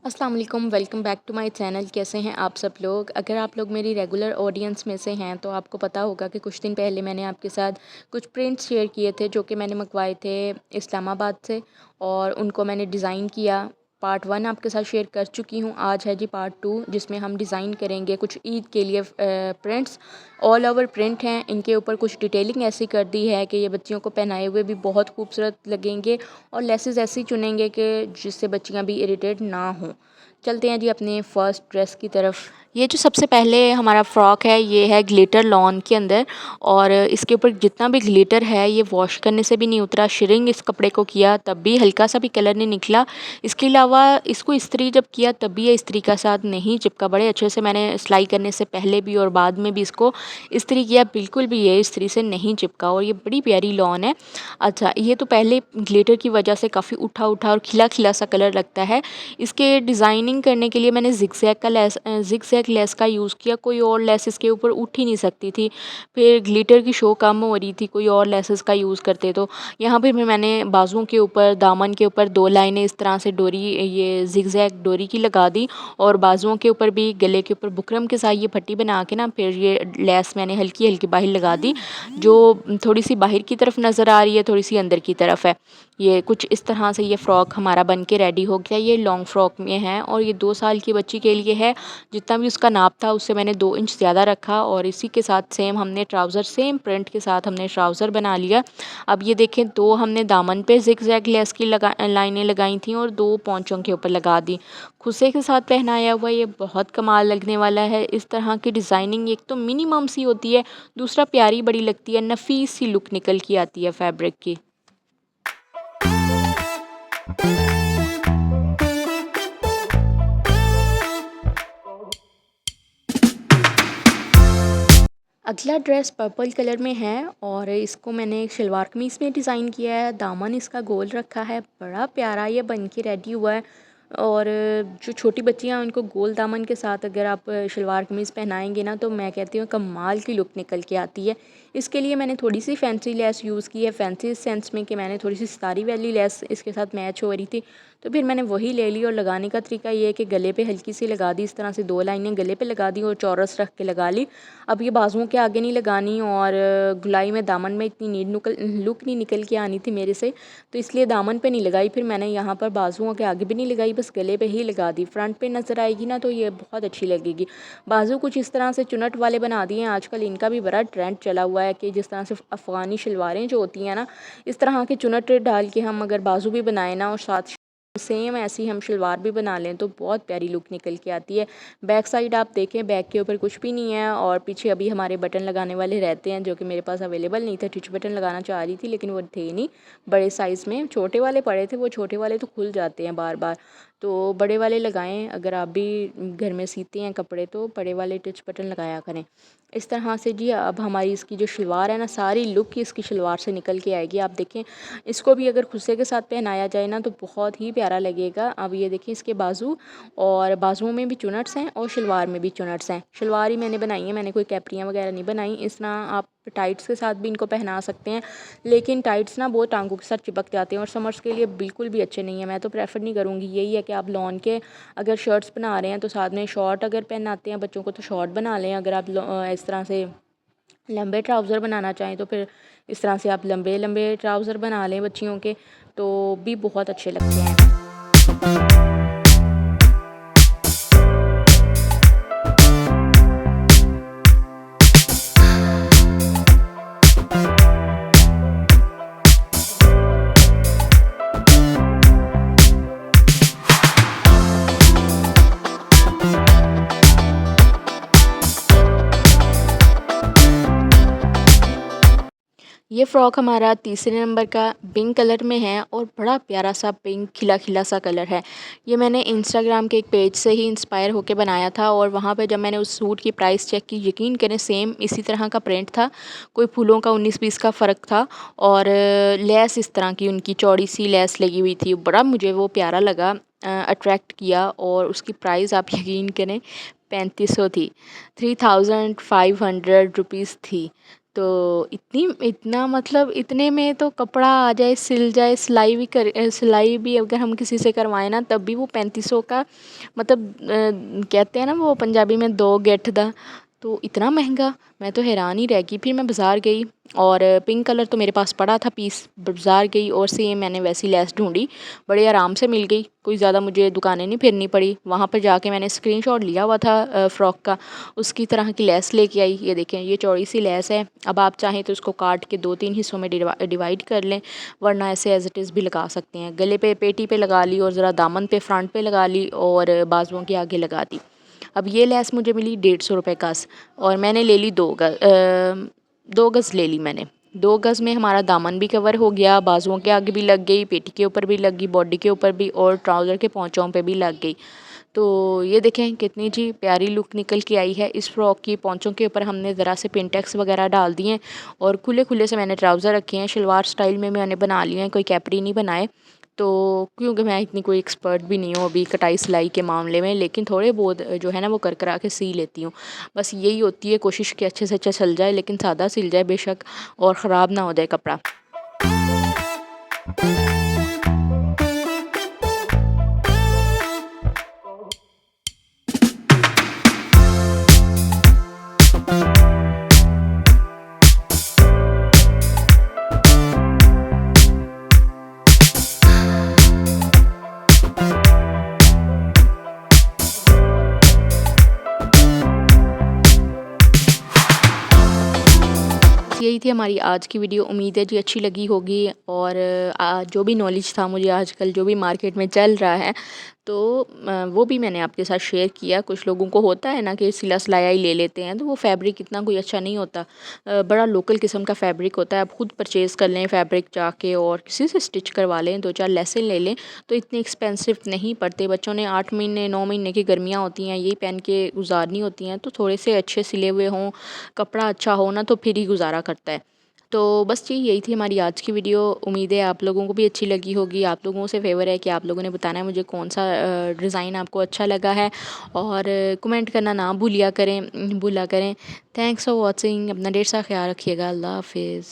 अस्सलाम वालेकुम, welcome back to my channel. कैसे हैं आप सब लोग? अगर आप लोग मेरी रेगुलर ऑडियंस में से हैं तो आपको पता होगा कि कुछ दिन पहले मैंने आपके साथ कुछ प्रिंट्स शेयर किए थे जो कि मैंने मंगवाए थे इस्लामाबाद से, और उनको मैंने डिज़ाइन किया। पार्ट 1 आपके साथ शेयर कर चुकी हूँ। आज है जी पार्ट 2, जिसमें हम डिज़ाइन करेंगे कुछ ईद के लिए प्रिंट्स। ऑल ओवर प्रिंट हैं, इनके ऊपर कुछ डिटेलिंग ऐसी कर दी है कि ये बच्चियों को पहनाए हुए भी बहुत खूबसूरत लगेंगे, और लेसेस ऐसी चुनेंगे कि जिससे बच्चियाँ भी इरिटेट ना हों। चलते हैं जी अपने फर्स्ट ड्रेस की तरफ। ये जो सबसे पहले हमारा फ्रॉक है, ये है ग्लिटर लॉन के अंदर, और इसके ऊपर जितना भी ग्लिटर है ये वॉश करने से भी नहीं उतरा। शिरिंग इस कपड़े को किया तब भी हल्का सा भी कलर नहीं निकला। इसके अलावा इसको इस्त्री जब किया तब भी ये इस्त्री का साथ नहीं चिपका। बड़े अच्छे से मैंने सिलाई करने से पहले भी और बाद में भी इसको इस्त्री किया, बिल्कुल भी ये इस्त्री से नहीं चिपका, और ये बड़ी प्यारी लॉन है। अच्छा, ये तो पहले ग्लिटर की वजह से काफ़ी उठा उठा और खिला खिला सा कलर लगता है। इसके डिज़ाइनिंग करने के लिए मैंने ज़िगज़ैग लेस का यूज़ किया। कोई और लेस इसके ऊपर उठ ही नहीं सकती थी, फिर ग्लिटर की शो कम हो रही थी कोई और लेसेस का यूज़ करते तो। यहाँ पे मैंने बाजुओं के ऊपर, दामन के ऊपर 2 लाइनें इस तरह से डोरी, ये ज़िगज़ैग डोरी की लगा दी, और बाजुओं के ऊपर भी गले के ऊपर बुकरम के साथ ये पट्टी बना के ना, फिर ये लेस मैंने हल्की हल्की बाहर लगा दी, जो थोड़ी सी बाहर की तरफ नज़र आ रही है, थोड़ी सी अंदर की तरफ है। ये कुछ इस तरह से ये फ़्रॉक हमारा बन के रेडी हो गया। ये लॉन्ग फ्रॉक में है और ये 2 साल की बच्ची के लिए है। जितना भी उसका नाप था उससे मैंने 2 इंच ज़्यादा रखा, और इसी के साथ सेम हमने ट्राउज़र, सेम प्रिंट के साथ हमने ट्राउज़र बना लिया। अब ये देखें, 2 हमने दामन पे ज़िगज़ैग लेस की लाइनें लगाई थी और 2 पौंचों के ऊपर लगा दी। खुसे के साथ पहनाया हुआ ये बहुत कमाल लगने वाला है। इस तरह की डिज़ाइनिंग एक तो मिनिमम सी होती है, दूसरा प्यारी बड़ी लगती है, नफीस सी लुक निकल के आती है फैब्रिक की। अगला ड्रेस पर्पल कलर में है, और इसको मैंने एक शलवार कमीज़ में डिज़ाइन किया है। दामन इसका गोल रखा है, बड़ा प्यारा ये बन के रेडी हुआ है। और जो छोटी बच्चियां हैं उनको गोल दामन के साथ अगर आप शलवार कमीज़ पहनाएंगे ना, तो मैं कहती हूँ कमाल की लुक निकल के आती है। इसके लिए मैंने थोड़ी सी फैंसी लेस यूज़ की है, फैंसी इस सेंस में कि मैंने थोड़ी सी सितारी वाली लेस इसके साथ मैच हो रही थी, तो फिर मैंने वही ले ली। और लगाने का तरीका ये है कि गले पे हल्की सी लगा दी, इस तरह से 2 लाइनें गले पे लगा दी और चौरस रख के लगा ली। अब ये बाजुओं के आगे नहीं लगानी, और गुलाई में दामन में इतनी नीट लुक नहीं निकल के आनी थी मेरे से, तो इसलिए दामन पे नहीं लगाई। फिर मैंने यहाँ पर बाजुओं के आगे भी नहीं लगाई, बस गले पे ही लगा दी। फ्रंट पे नज़र आएगी ना तो ये बहुत अच्छी लगेगी। बाजू कुछ इस तरह से चुनट वाले बना दिए हैं, आजकल इनका भी बड़ा ट्रेंड चला हुआ है कि जिस तरह से अफ़गानी शलवारें जो होती हैं ना, इस तरह के चुनट डाल के हम अगर बाजू भी बनाए ना और साथ सेम ऐसी हम शलवार भी बना लें तो बहुत प्यारी लुक निकल के आती है। बैक साइड आप देखें, बैक के ऊपर कुछ भी नहीं है, और पीछे अभी हमारे बटन लगाने वाले रहते हैं जो कि मेरे पास अवेलेबल नहीं थे। टिच बटन लगाना चाह रही थी लेकिन वो थे नहीं बड़े साइज़ में, छोटे वाले पड़े थे। वो छोटे वाले तो खुल जाते हैं बार बार, तो बड़े वाले लगाएं। अगर आप भी घर में सीते हैं कपड़े तो बड़े वाले टिच बटन लगाया करें। इस तरह से जी अब हमारी इसकी जो शलवार है ना, सारी लुक ही इसकी शलवार से निकल के आएगी। आप देखें, इसको भी अगर खुसे के साथ पहनाया जाए ना तो बहुत ही प्यारा लगेगा। अब ये देखिए इसके बाजू, और बाजुओं में भी चुनट्स हैं और शलवार में भी चुनट्स हैं। शलवार ही मैंने बनाई है, मैंने कोई कैप्रियाँ वगैरह नहीं बनाई। इस तरह आप टाइट्स के साथ भी इनको पहना सकते हैं, लेकिन टाइट्स ना बहुत टांगों के साथ चिपक जाते हैं और समर्स के लिए बिल्कुल भी अच्छे नहीं है। मैं तो प्रेफर नहीं करूँगी। यही है कि आप लॉन के अगर शर्ट्स बना रहे हैं तो साथ में शॉर्ट अगर पहनाते हैं बच्चों को तो शॉर्ट बना लें। अगर आप इस तरह से लंबे ट्राउज़र बनाना चाहें तो फिर इस तरह से आप लंबे लंबे ट्राउज़र बना लें बच्चियों के, तो भी बहुत अच्छे लगते हैं। ये फ़्रॉक हमारा तीसरे नंबर का पिंक कलर में है, और बड़ा प्यारा सा पिंक खिला खिला सा कलर है। ये मैंने इंस्टाग्राम के एक पेज से ही इंस्पायर होकर बनाया था, और वहाँ पे जब मैंने उस सूट की प्राइस चेक की, यकीन करें सेम इसी तरह का प्रिंट था, कोई फूलों का 19-20 का फ़र्क था, और लेस इस तरह की उनकी चौड़ी सी लेस लगी हुई थी। बड़ा मुझे वो प्यारा लगा, अट्रैक्ट किया, और उसकी प्राइस आप यकीन करें 3500 थी, 3500 रुपीज़ थी। तो इतना मतलब इतने में तो कपड़ा आ जाए, सिल जाए, सिलाई भी अगर हम किसी से करवाएं ना तब भी वो 3500 का, मतलब कहते हैं ना वो पंजाबी में दो गेट दा, तो इतना महंगा। मैं तो हैरान ही रह गई। फिर मैं बाज़ार गई और पिंक कलर तो मेरे पास पड़ा था पीस, बाज़ार गई और सेम मैंने वैसी लेस ढूंढी, बड़े आराम से मिल गई, कोई ज़्यादा मुझे दुकानें नहीं फिरनी पड़ी। वहाँ पर जाके मैंने स्क्रीनशॉट लिया हुआ था फ़्रॉक का, उसकी तरह की लेस लेके आई। ये देखें, ये चौड़ी सी लेस है। अब आप चाहें तो इसको काट के 2-3 हिस्सों में डिवाइड कर लें, वरना ऐसे एज इट इज़ भी लगा सकते हैं। गले पे, पेटी पे लगा ली और ज़रा दामन पे, फ्रंट पे लगा ली और बाजुओं के आगे लगा दी। अब ये लेस मुझे मिली 150 रुपये गज़ और मैंने ले ली 2 गज़ ले ली मैंने। 2 गज़ में हमारा दामन भी कवर हो गया, बाजुओं के आगे भी लग गई, पेटी के ऊपर भी लग गई, बॉडी के ऊपर भी और ट्राउज़र के पोंचों पे भी लग गई। तो ये देखें कितनी जी प्यारी लुक निकल के आई है इस फ्रॉक की। पोंचों के ऊपर हमने ज़रा से पिंटेक्स वगैरह डाल दिए हैं और खुले खुले से मैंने ट्राउज़र रखे हैं, शलवार स्टाइल में मैंने बना लिए हैं, कोई कैपरी नहीं बनाए। तो क्योंकि मैं इतनी कोई एक्सपर्ट भी नहीं हूँ अभी कटाई सिलाई के मामले में, लेकिन थोड़े बहुत जो है ना वो कर करा के सी लेती हूँ। बस यही होती है कोशिश कि अच्छे से अच्छा सिल जाए, लेकिन सादा सिल जाए बेशक, और ख़राब ना हो जाए कपड़ा। यही थी हमारी आज की वीडियो। उम्मीद है जी अच्छी लगी होगी, और जो भी नॉलेज था मुझे आजकल जो भी मार्केट में चल रहा है तो वो भी मैंने आपके साथ शेयर किया। कुछ लोगों को होता है ना कि सिला सिलाया ही ले लेते हैं, तो वो फैब्रिक इतना कोई अच्छा नहीं होता, बड़ा लोकल किस्म का फैब्रिक होता है। आप खुद परचेज़ कर लें फैब्रिक जाके और किसी से स्टिच करवा लें, 2-4 लेसें ले लें तो इतने एक्सपेंसिव नहीं पड़ते। बच्चों ने 8 महीने 9 महीने की गर्मियाँ होती हैं, यही पहन के गुजारनी होती हैं, तो थोड़े से अच्छे सिले हुए हों, कपड़ा अच्छा हो ना, तो फिर ही गुजारा करता है। तो बस जी यही थी हमारी आज की वीडियो। उम्मीद है आप लोगों को भी अच्छी लगी होगी। आप लोगों से फेवर है कि आप लोगों ने बताना है मुझे कौन सा डिज़ाइन आपको अच्छा लगा है, और कमेंट करना ना भूला करें। Thanks for watching. अपना ढेर सा ख्याल रखिएगा। अल्लाह हाफिज़।